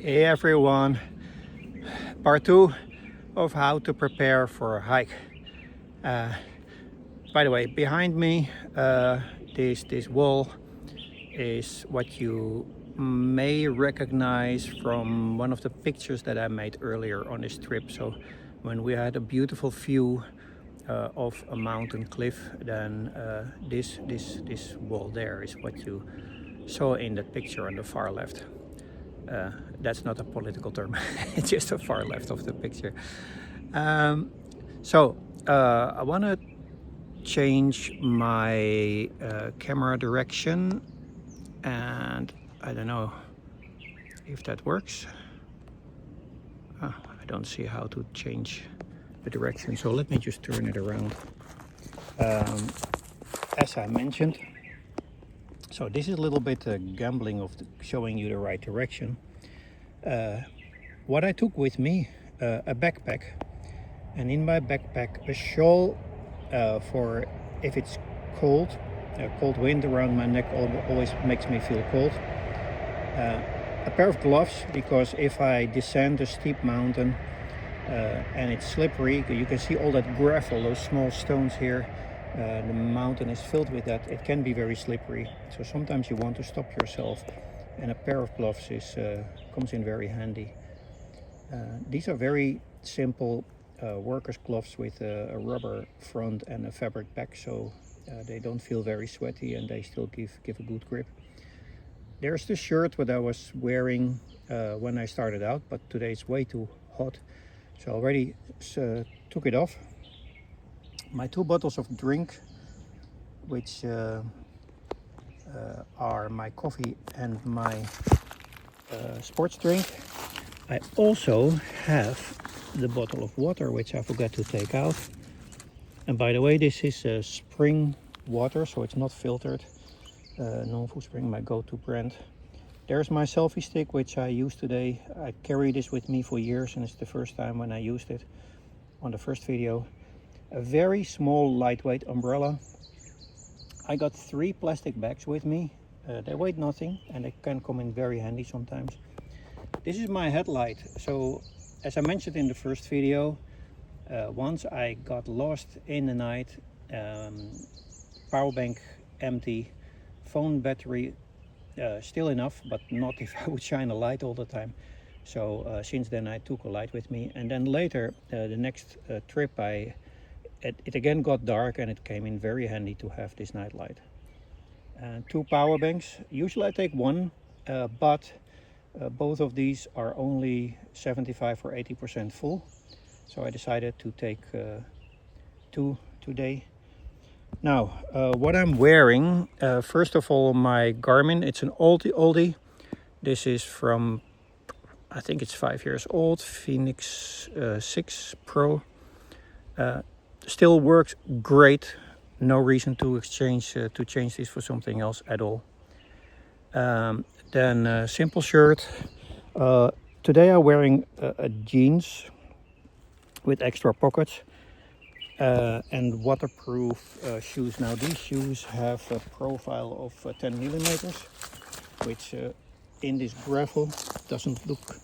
Hey everyone, part 2 of how to prepare for a hike. By the way, behind me, this wall is what you may recognize from one of the pictures that I made earlier on this trip. So when we had a beautiful view of a mountain cliff, then this wall there is what you saw in that picture on the far left. That's not a political term, it's just the far left of the picture. So I want to change my camera direction, and I don't know if that works. I don't see how to change the direction, so let me just turn it around. As I mentioned, so this is a little bit gambling of showing you the right direction. What I took with me, a backpack, and in my backpack a shawl for if it's cold. Cold wind around my neck always makes me feel cold. A pair of gloves, because if I descend a steep mountain and it's slippery, you can see all that gravel, those small stones here. The mountain is filled with that. It can be very slippery, so sometimes you want to stop yourself, and a pair of gloves comes in very handy. These are very simple workers' gloves with a rubber front and a fabric back, so they don't feel very sweaty and they still give a good grip. There's the shirt what I was wearing when I started out, but today it's way too hot, so I already took it off. My 2 bottles of drink, which are my coffee and my sports drink. I also have the bottle of water, which I forgot to take out. And by the way, this is spring water, so it's not filtered. Non-Food Spring, my go-to brand. There's my selfie stick, which I used today. I carry this with me for years, and it's the first time when I used it on the first video. A very small lightweight umbrella. I got 3 plastic bags with me. They weigh nothing and they can come in very handy sometimes. This is my headlight. So as I mentioned in the first video, once I got lost in the night, power bank empty, phone battery still enough, but not if I would shine a light all the time. So since then I took a light with me, and then later the next trip it again got dark, and it came in very handy to have this night light. And 2 power banks. Usually I take 1, but both of these are only 75 or 80% full. So I decided to take 2 today. Now, what I'm wearing, first of all, my Garmin. It's an oldie. This is from, I think it's 5 years old, Phoenix 6 Pro. Still works great. No reason to change this for something else at all. Then a simple shirt. Today I'm wearing a jeans with extra pockets and waterproof shoes. Now these shoes have a profile of 10 millimeters, which in this gravel doesn't look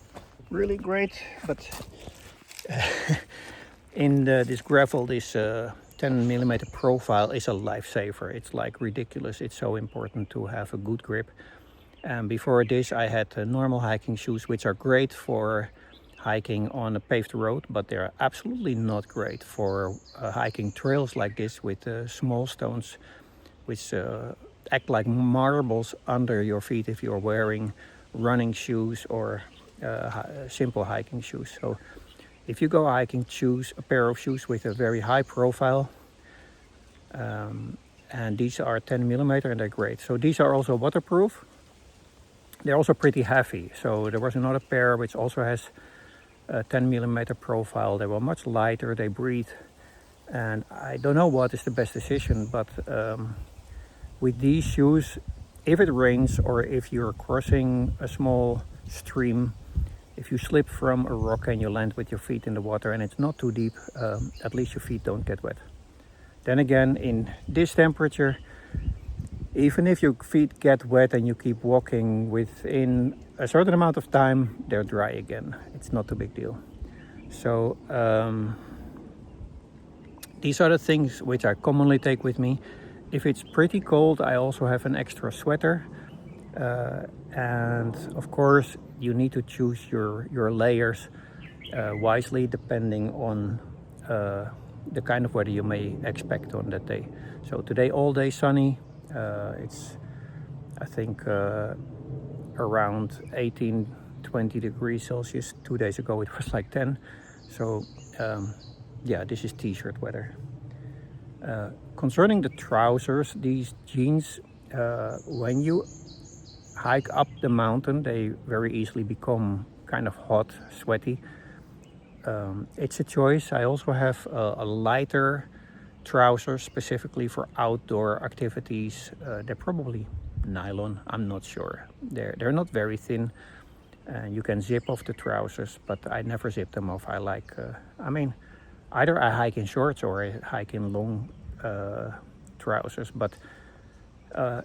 really great, but in this gravel, this 10 millimeter profile is a lifesaver. It's like ridiculous. It's so important to have a good grip. And before this, I had normal hiking shoes, which are great for hiking on a paved road, but they're absolutely not great for hiking trails like this with small stones, which act like marbles under your feet if you're wearing running shoes or simple hiking shoes. So if you go hiking, choose a pair of shoes with a very high profile. And these are 10 millimeter and they're great. So these are also waterproof. They're also pretty heavy. So there was another pair which also has a 10 millimeter profile. They were much lighter, they breathe. And I don't know what is the best decision, but with these shoes, if it rains or if you're crossing a small stream, if you slip from a rock and you land with your feet in the water and it's not too deep, at least your feet don't get wet. Then again, in this temperature, even if your feet get wet and you keep walking, within a certain amount of time they're dry again. It's not a big deal. So these are the things which I commonly take with me. If it's pretty cold, I also have an extra sweater. And of course, you need to choose your layers wisely, depending on the kind of weather you may expect on that day. So today, all day sunny. It's, I think, around 18-20 degrees Celsius. 2 days ago it was like 10. So yeah, this is t-shirt weather. Concerning the trousers, these jeans, when you hike up the mountain, they very easily become kind of hot, sweaty. It's a choice. I also have a lighter trousers specifically for outdoor activities. They're probably nylon, I'm not sure. They're not very thin. You can zip off the trousers, but I never zip them off. I like, I mean, either I hike in shorts or I hike in long trousers, but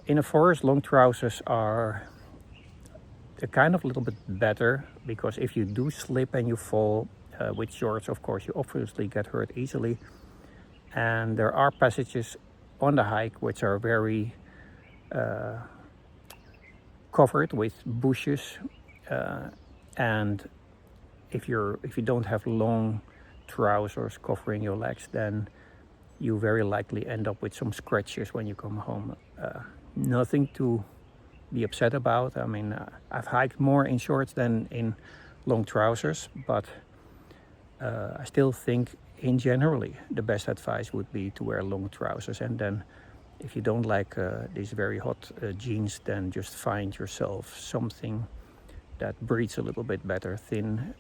in a forest, long trousers are kind of a little bit better, because if you do slip and you fall with shorts, of course, you obviously get hurt easily. And there are passages on the hike which are very covered with bushes, and if you don't have long trousers covering your legs, then you very likely end up with some scratches when you come home. Nothing to be upset about. I mean, I've hiked more in shorts than in long trousers, but I still think in generally the best advice would be to wear long trousers. And then if you don't like these very hot jeans, then just find yourself something that breathes a little bit better, thin.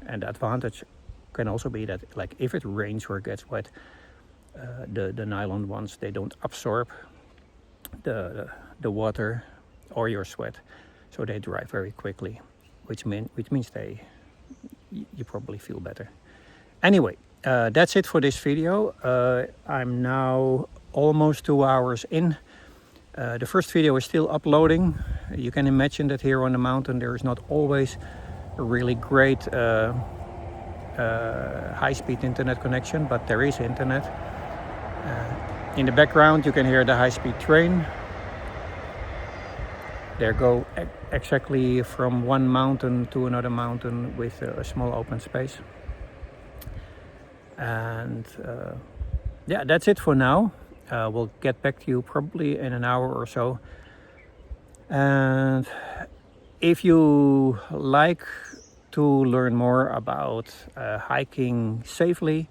And the advantage can also be that, like, if it rains or gets wet, the nylon ones, they don't absorb the water or your sweat, so they dry very quickly, which means you probably feel better. Anyway, that's it for this video. I'm now almost 2 hours in. The first video is still uploading. You can imagine that here on the mountain there is not always a really great high-speed internet connection, but there is internet. In the background you can hear the high-speed train. They go exactly from one mountain to another mountain with a small open space. And yeah, that's it for now. We'll get back to you probably in an hour or so. And if you like to learn more about hiking safely,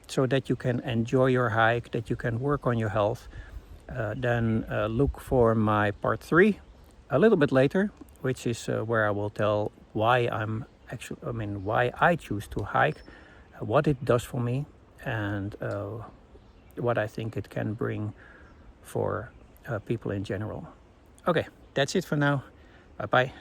so that you can enjoy your hike, that you can work on your health, then look for my part 3 a little bit later, which is where I will tell why why I choose to hike, what it does for me, and what I think it can bring for people in general. Okay, that's it for now. Bye bye.